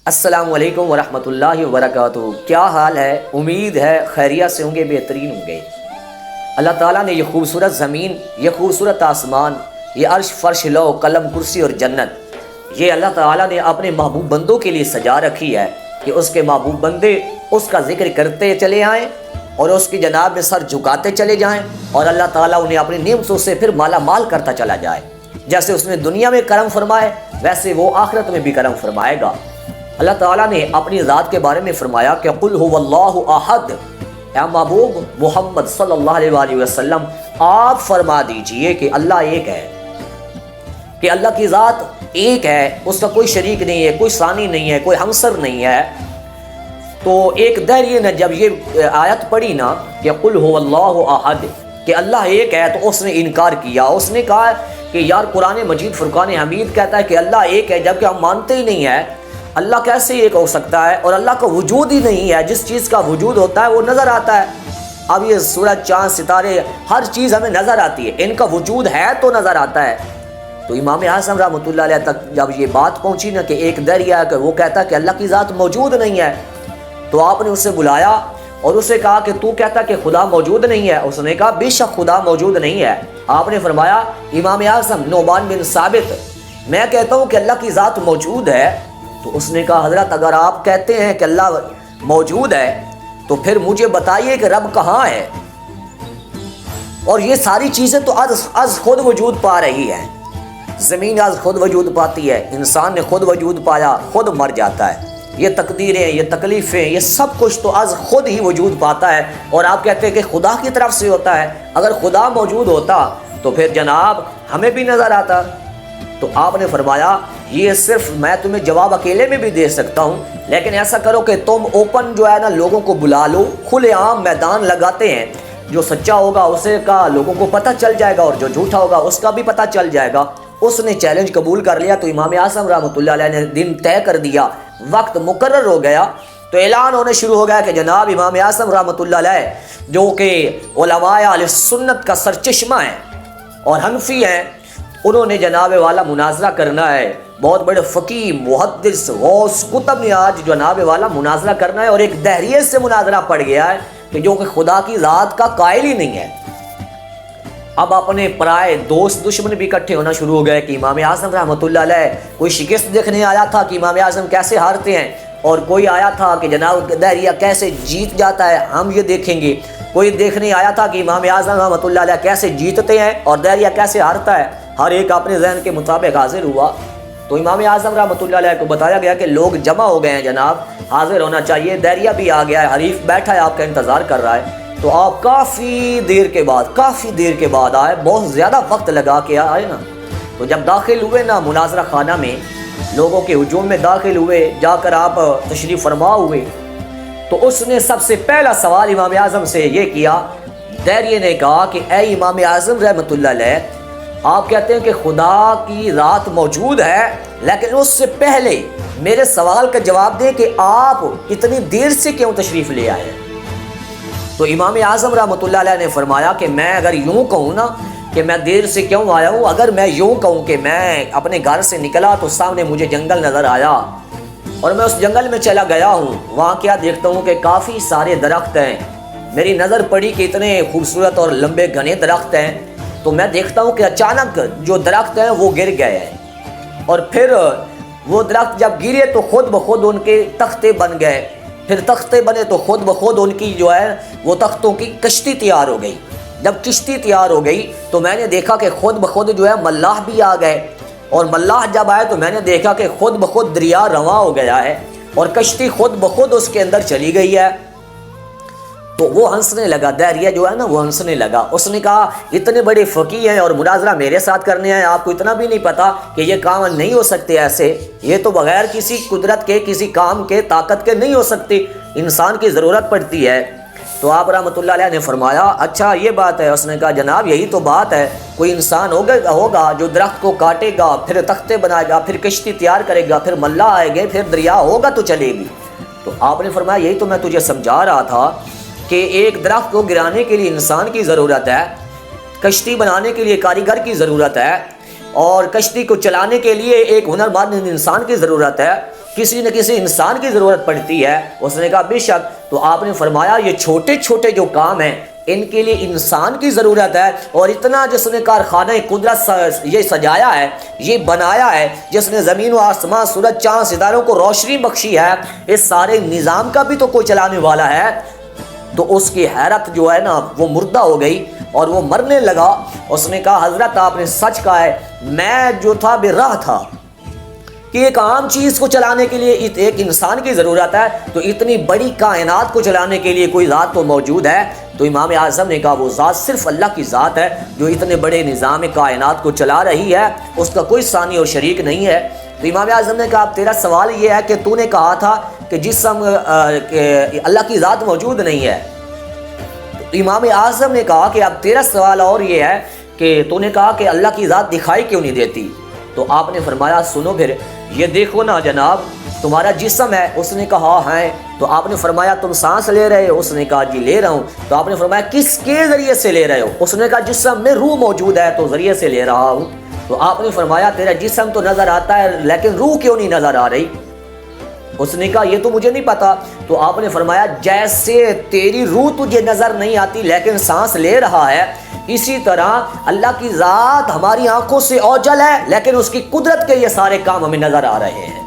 السلام علیکم ورحمۃ اللہ وبرکاتہ۔ کیا حال ہے؟ امید ہے خیریت سے ہوں گے، بہترین ہوں گے۔ اللہ تعالیٰ نے یہ خوبصورت زمین، یہ خوبصورت آسمان، یہ عرش فرش لو قلم کرسی اور جنت، یہ اللہ تعالیٰ نے اپنے محبوب بندوں کے لیے سجا رکھی ہے کہ اس کے محبوب بندے اس کا ذکر کرتے چلے آئیں اور اس کی جناب میں سر جھکاتے چلے جائیں، اور اللہ تعالیٰ انہیں اپنی نعمتوں سے پھر مالا مال کرتا چلا جائے۔ جیسے اس نے دنیا میں کرم فرمائے ویسے وہ آخرت میں بھی کرم فرمائے گا۔ اللہ تعالیٰ نے اپنی ذات کے بارے میں فرمایا کہ قل هو اللہ احد، اے محبوب محمد صلی اللہ علیہ وآلہ وسلم آپ فرما دیجئے کہ اللہ ایک ہے، کہ اللہ کی ذات ایک ہے، اس کا کوئی شریک نہیں ہے، کوئی ثانی نہیں ہے، کوئی ہمسر نہیں ہے۔ تو ایک دہریے نے جب یہ آیت پڑھی نا کہ قل هو اللہ احد، کہ اللہ ایک ہے، تو اس نے انکار کیا۔ اس نے کہا کہ یار قرآن مجید فرقان حمید کہتا ہے کہ اللہ ایک ہے، جبکہ ہم مانتے ہی نہیں ہیں۔ اللہ کیسے ایک ہو سکتا ہے؟ اور اللہ کا وجود ہی نہیں ہے۔ جس چیز کا وجود ہوتا ہے وہ نظر آتا ہے۔ اب یہ سورج چاند ستارے ہر چیز ہمیں نظر آتی ہے، ان کا وجود ہے تو نظر آتا ہے۔ تو امام اعظم رحمۃ اللہ علیہ تک جب یہ بات پہنچی نا کہ ایک دریا کہ وہ کہتا ہے کہ اللہ کی ذات موجود نہیں ہے، تو آپ نے اسے بلایا اور اسے کہا کہ تو کہتا کہ خدا موجود نہیں ہے؟ اس نے کہا بے شک خدا موجود نہیں ہے۔ آپ نے فرمایا امام اعظم نعمان بن ثابت، میں کہتا ہوں کہ اللہ کی ذات موجود ہے۔ تو اس نے کہا حضرت اگر آپ کہتے ہیں کہ اللہ موجود ہے تو پھر مجھے بتائیے کہ رب کہاں ہے؟ اور یہ ساری چیزیں تو از خود وجود پا رہی ہیں۔ زمین از خود وجود پاتی ہے، انسان نے خود وجود پایا، خود مر جاتا ہے۔ یہ تقدیریں، یہ تکلیفیں، یہ سب کچھ تو از خود ہی وجود پاتا ہے، اور آپ کہتے ہیں کہ خدا کی طرف سے ہوتا ہے۔ اگر خدا موجود ہوتا تو پھر جناب ہمیں بھی نظر آتا۔ تو آپ نے فرمایا یہ صرف میں تمہیں جواب اکیلے میں بھی دے سکتا ہوں، لیکن ایسا کرو کہ تم اوپن جو ہے نا لوگوں کو بلا لو، کھلے عام میدان لگاتے ہیں، جو سچا ہوگا اسے کا لوگوں کو پتہ چل جائے گا اور جو جھوٹا ہوگا اس کا بھی پتہ چل جائے گا۔ اس نے چیلنج قبول کر لیا۔ تو امام اعظم رحمۃ اللہ علیہ نے دن طے کر دیا، وقت مقرر ہو گیا، تو اعلان ہونے شروع ہو گیا کہ جناب امام اعظم رحمۃ اللہ علیہ جو کہ علماء اہل سنت کا سرچشمہ ہیں اور حنفی ہیں، انہوں نے جناب والا مناظرہ کرنا ہے۔ بہت بڑے فقیہ محدث غوث کتب نے آج جناب والا مناظرہ کرنا ہے، اور ایک دہریے سے مناظرہ پڑ گیا ہے کہ جو کہ خدا کی ذات کا قائل ہی نہیں ہے۔ اب اپنے پرائے دوست دشمن بھی اکٹھے ہونا شروع ہو گئے کہ امام اعظم رحمۃ اللہ علیہ کوئی شکست دیکھنے آیا تھا کہ امام اعظم کیسے ہارتے ہیں، اور کوئی آیا تھا کہ جناب دہریہ کیسے جیت جاتا ہے ہم یہ دیکھیں گے، کوئی دیکھنے آیا تھا کہ امام اعظم رحمۃ اللہ علیہ کیسے جیتتے ہیں اور دہریہ کیسے ہارتا ہے۔ ہر ایک اپنے ذہن کے مطابق حاضر ہوا۔ تو امام اعظم رحمۃ اللہ علیہ کو بتایا گیا کہ لوگ جمع ہو گئے ہیں جناب، حاضر ہونا چاہیے، دہریہ بھی آ گیا ہے، حریف بیٹھا ہے آپ کا انتظار کر رہا ہے۔ تو آپ کافی دیر کے بعد آئے، بہت زیادہ وقت لگا کے آئے نا۔ تو جب داخل ہوئے نا مناظرہ خانہ میں، لوگوں کے ہجوم میں داخل ہوئے، جا کر آپ تشریف فرما ہوئے، تو اس نے سب سے پہلا سوال امام اعظم سے یہ کیا۔ دہریے نے کہا کہ اے امام اعظم رحمۃ اللہ علیہ، آپ کہتے ہیں کہ خدا کی ذات موجود ہے، لیکن اس سے پہلے میرے سوال کا جواب دیں کہ آپ اتنی دیر سے کیوں تشریف لے آئے؟ تو امام اعظم رحمۃ اللہ علیہ نے فرمایا کہ میں اگر یوں کہوں نا کہ میں دیر سے کیوں آیا ہوں، اگر میں یوں کہوں کہ میں اپنے گھر سے نکلا تو سامنے مجھے جنگل نظر آیا اور میں اس جنگل میں چلا گیا ہوں، وہاں کیا دیکھتا ہوں کہ کافی سارے درخت ہیں، میری نظر پڑی کہ اتنے خوبصورت اور لمبے گھنے درخت ہیں، تو میں دیکھتا ہوں کہ اچانک جو درخت ہیں وہ گر گئے ہیں، اور پھر وہ درخت جب گرے تو خود بخود ان کے تختے بن گئے، پھر تختے بنے تو خود بخود ان کی جو ہے وہ تختوں کی کشتی تیار ہو گئی۔ جب کشتی تیار ہو گئی تو میں نے دیکھا کہ خود بخود جو ہے ملاح بھی آ گئے، اور ملاح جب آئے تو میں نے دیکھا کہ خود بخود دریا رواں ہو گیا ہے اور کشتی خود بخود اس کے اندر چلی گئی ہے۔ تو وہ ہنسنے لگا، دہریہ جو ہے نا وہ ہنسنے لگا۔ اس نے کہا اتنے بڑے فقیہ ہیں اور مناظرہ میرے ساتھ کرنے ہیں، آپ کو اتنا بھی نہیں پتا کہ یہ کام نہیں ہو سکتے ایسے، یہ تو بغیر کسی قدرت کے، کسی کام کے، طاقت کے نہیں ہو سکتی، انسان کی ضرورت پڑتی ہے۔ تو آپ رحمۃ اللہ علیہ نے فرمایا اچھا یہ بات ہے؟ اس نے کہا جناب یہی تو بات ہے، کوئی انسان ہوگا جو درخت کو کاٹے گا، پھر تختے بنائے گا، پھر کشتی تیار کرے گا، پھر ملا آئے گے، پھر دریا ہوگا تو چلے گی۔ تو آپ نے فرمایا یہی تو میں تجھے سمجھا رہا تھا کہ ایک درخت کو گرانے کے لیے انسان کی ضرورت ہے، کشتی بنانے کے لیے کاریگر کی ضرورت ہے، اور کشتی کو چلانے کے لیے ایک ہنرمند انسان کی ضرورت ہے، کسی نہ کسی انسان کی ضرورت پڑتی ہے؟ اس نے کہا بے شک۔ تو آپ نے فرمایا یہ چھوٹے چھوٹے جو کام ہیں ان کے لیے انسان کی ضرورت ہے، اور اتنا جس نے کارخانہ قدرت یہ سجایا ہے، یہ بنایا ہے، جس نے زمین و آسمان، سورج، چاند، ستاروں کو روشنی بخشی ہے، اس سارے نظام کا بھی تو کوئی چلانے والا ہے۔ تو اس کی حیرت جو ہے نا وہ مردہ ہو گئی اور وہ مرنے لگا۔ اس نے کہا حضرت آپ نے سچ کہا ہے، میں جو تھا بے راہ تھا کہ ایک عام چیز کو چلانے کے لیے ایک انسان کی ضرورت ہے، تو اتنی بڑی کائنات کو چلانے کے لیے کوئی ذات تو موجود ہے۔ تو امام اعظم نے کہا وہ ذات صرف اللہ کی ذات ہے جو اتنے بڑے نظام کائنات کو چلا رہی ہے، اس کا کوئی ثانی اور شریک نہیں ہے۔ تو امام اعظم نے کہا اب تیرا سوال یہ ہے کہ تو نے کہا تھا کہ جسم اللہ کی ذات موجود نہیں ہے۔ تو امام اعظم نے کہا کہ اب تیرا سوال اور یہ ہے کہ تو نے کہا کہ اللہ کی ذات دکھائی کیوں نہیں دیتی؟ تو آپ نے فرمایا سنو پھر، یہ دیکھو نا جناب تمہارا جسم ہے۔ اس نے کہا ہے۔ تو آپ نے فرمایا تم سانس لے رہے ہو؟ اس نے کہا جی لے رہا ہوں۔ تو آپ نے فرمایا کس کے ذریعے سے لے رہے ہو؟ اس نے کہا جسم میں روح موجود ہے تو ذریعے سے لے رہا ہوں۔ تو آپ نے فرمایا تیرا جسم تو نظر آتا ہے لیکن روح کیوں نہیں نظر آ رہی؟ اس نے کہا یہ تو مجھے نہیں پتا۔ تو آپ نے فرمایا جیسے تیری روح تجھے نظر نہیں آتی لیکن سانس لے رہا ہے، اسی طرح اللہ کی ذات ہماری آنکھوں سے اوجھل ہے لیکن اس کی قدرت کے یہ سارے کام ہمیں نظر آ رہے ہیں۔